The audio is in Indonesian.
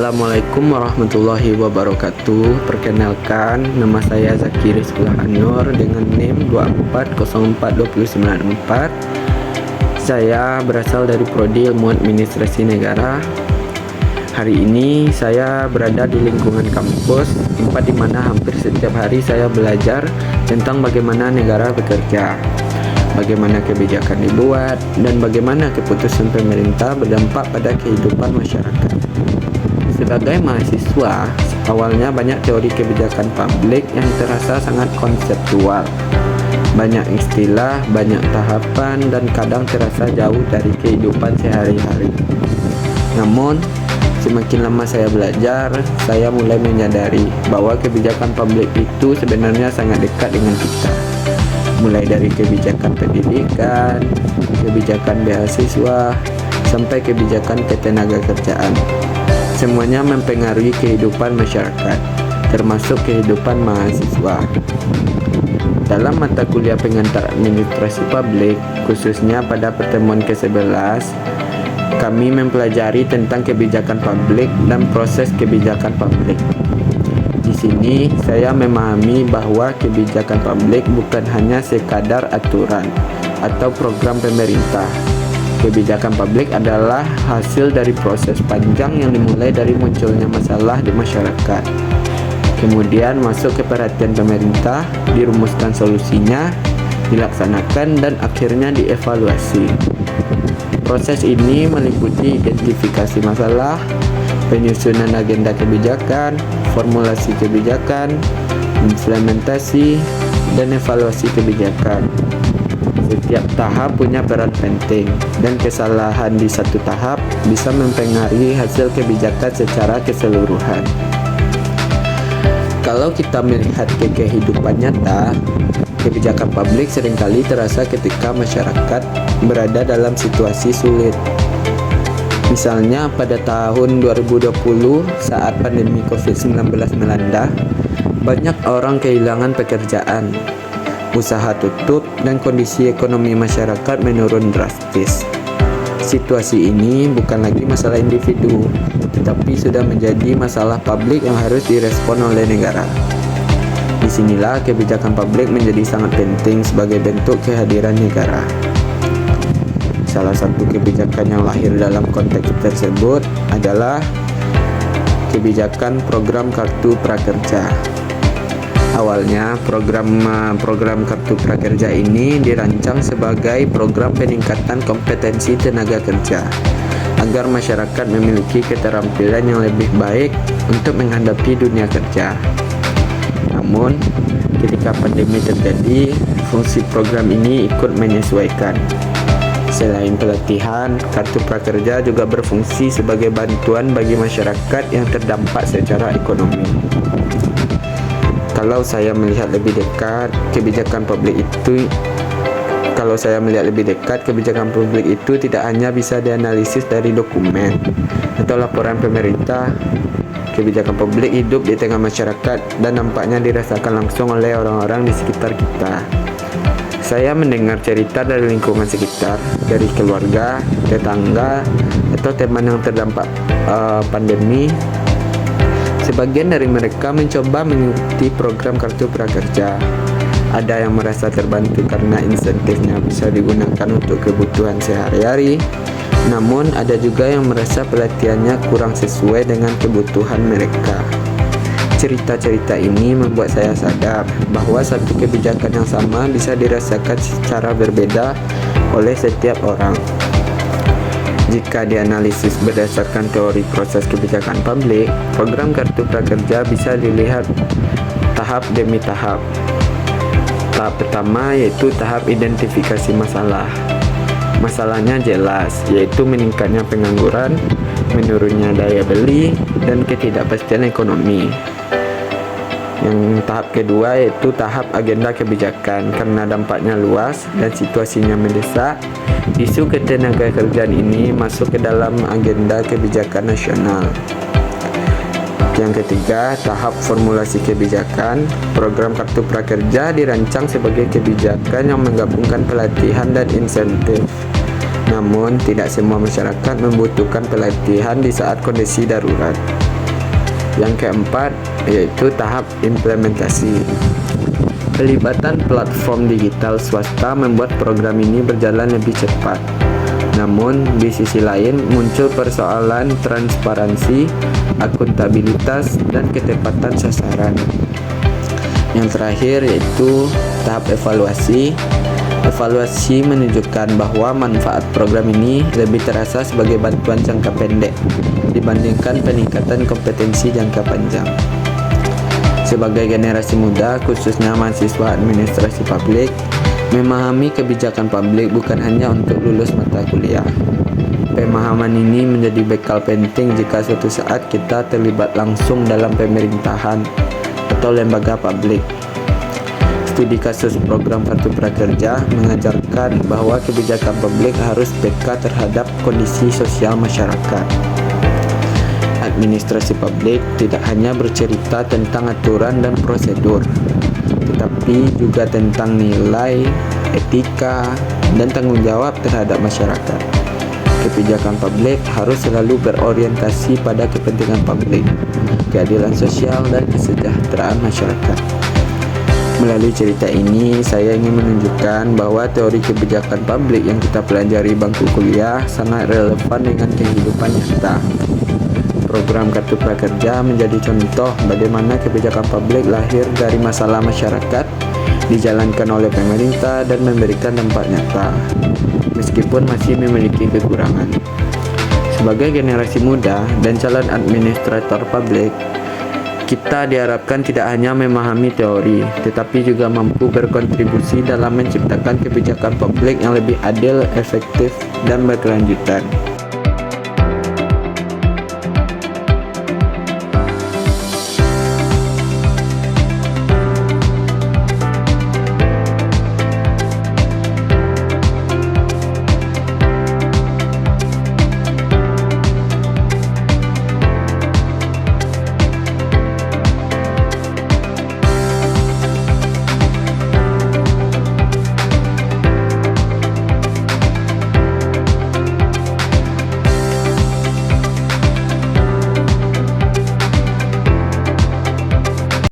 Assalamualaikum warahmatullahi wabarakatuh. Perkenalkan, nama saya Zaki Rizqullah Anur dengan NIM 2404294. Saya berasal dari Prodi Ilmu Administrasi Negara. Hari ini saya berada di lingkungan kampus, tempat di mana hampir setiap hari saya belajar tentang bagaimana negara bekerja, bagaimana kebijakan dibuat, dan bagaimana keputusan pemerintah berdampak pada kehidupan masyarakat. Sebagai mahasiswa, awalnya banyak teori kebijakan publik yang terasa sangat konseptual. Banyak istilah, banyak tahapan, dan kadang terasa jauh dari kehidupan sehari-hari. Namun, semakin lama saya belajar, saya mulai menyadari bahwa kebijakan publik itu sebenarnya sangat dekat dengan kita. Mulai dari kebijakan pendidikan, kebijakan beasiswa, sampai kebijakan ketenagakerjaan. Semuanya mempengaruhi kehidupan masyarakat, termasuk kehidupan mahasiswa. Dalam mata kuliah pengantar administrasi publik, khususnya pada pertemuan ke-11, kami mempelajari tentang kebijakan publik dan proses kebijakan publik. Di sini saya memahami bahwa kebijakan publik bukan hanya sekadar aturan atau program pemerintah. Kebijakan publik adalah hasil dari proses panjang yang dimulai dari munculnya masalah di masyarakat. Kemudian masuk ke perhatian pemerintah, dirumuskan solusinya, dilaksanakan, dan akhirnya dievaluasi. Proses ini meliputi identifikasi masalah, penyusunan agenda kebijakan, formulasi kebijakan, implementasi, dan evaluasi kebijakan. Setiap tahap punya peran penting, dan kesalahan di satu tahap bisa mempengaruhi hasil kebijakan secara keseluruhan. Kalau kita melihat ke kehidupan nyata, kebijakan publik seringkali terasa ketika masyarakat berada dalam situasi sulit. Misalnya pada tahun 2020 saat pandemi COVID-19 melanda, banyak orang kehilangan pekerjaan, usaha tutup, dan kondisi ekonomi masyarakat menurun drastis. Situasi ini bukan lagi masalah individu, tetapi sudah menjadi masalah publik yang harus direspon oleh negara. Disinilah kebijakan publik menjadi sangat penting sebagai bentuk kehadiran negara. Salah satu kebijakan yang lahir dalam konteks tersebut adalah kebijakan program Kartu Prakerja. Awalnya, program Kartu Prakerja ini dirancang sebagai program peningkatan kompetensi tenaga kerja agar masyarakat memiliki keterampilan yang lebih baik untuk menghadapi dunia kerja. Namun, ketika pandemi terjadi, fungsi program ini ikut menyesuaikan. Selain pelatihan, Kartu Prakerja juga berfungsi sebagai bantuan bagi masyarakat yang terdampak secara ekonomi. Kalau saya melihat lebih dekat, kebijakan publik itu tidak hanya bisa dianalisis dari dokumen atau laporan pemerintah. Kebijakan publik hidup di tengah masyarakat dan nampaknya dirasakan langsung oleh orang-orang di sekitar kita. Saya mendengar cerita dari lingkungan sekitar, dari keluarga, tetangga, atau teman yang terdampak pandemi. Sebagian dari mereka mencoba mengikuti program Kartu Prakerja. Ada yang merasa terbantu karena insentifnya bisa digunakan untuk kebutuhan sehari-hari. Namun ada juga yang merasa pelatihannya kurang sesuai dengan kebutuhan mereka. Cerita-cerita ini membuat saya sadar bahwa satu kebijakan yang sama bisa dirasakan secara berbeda oleh setiap orang. Jika dianalisis berdasarkan teori proses kebijakan publik, program Kartu Prakerja bisa dilihat tahap demi tahap. Tahap pertama yaitu tahap identifikasi masalah. Masalahnya jelas, yaitu meningkatnya pengangguran, menurunnya daya beli, dan ketidakpastian ekonomi. Yang tahap kedua yaitu tahap agenda kebijakan. Karena dampaknya luas dan situasinya mendesak, isu ketenagakerjaan ini masuk ke dalam agenda kebijakan nasional. Yang ketiga, tahap formulasi kebijakan. Program Kartu Prakerja dirancang sebagai kebijakan yang menggabungkan pelatihan dan insentif. Namun, tidak semua masyarakat membutuhkan pelatihan di saat kondisi darurat. Yang keempat yaitu tahap implementasi. Pelibatan platform digital swasta membuat program ini berjalan lebih cepat. Namun, di sisi lain muncul persoalan transparansi, akuntabilitas, dan ketepatan sasaran. Yang terakhir yaitu tahap evaluasi. Evaluasi menunjukkan bahwa manfaat program ini lebih terasa sebagai bantuan jangka pendek dibandingkan peningkatan kompetensi jangka panjang. Sebagai generasi muda, khususnya mahasiswa administrasi publik, memahami kebijakan publik bukan hanya untuk lulus mata kuliah. Pemahaman ini menjadi bekal penting jika suatu saat kita terlibat langsung dalam pemerintahan atau lembaga publik. Studi kasus program Kartu Prakerja mengajarkan bahwa kebijakan publik harus peka terhadap kondisi sosial masyarakat. Administrasi publik tidak hanya bercerita tentang aturan dan prosedur, tetapi juga tentang nilai, etika, dan tanggung jawab terhadap masyarakat. Kebijakan publik harus selalu berorientasi pada kepentingan publik, keadilan sosial, dan kesejahteraan masyarakat. Melalui cerita ini, saya ingin menunjukkan bahwa teori kebijakan publik yang kita pelajari bangku kuliah sangat relevan dengan kehidupan nyata. Program Kartu Prakerja menjadi contoh bagaimana kebijakan publik lahir dari masalah masyarakat, dijalankan oleh pemerintah dan memberikan dampak nyata, meskipun masih memiliki kekurangan. Sebagai generasi muda dan calon administrator publik, kita diharapkan tidak hanya memahami teori, tetapi juga mampu berkontribusi dalam menciptakan kebijakan publik yang lebih adil, efektif, dan berkelanjutan.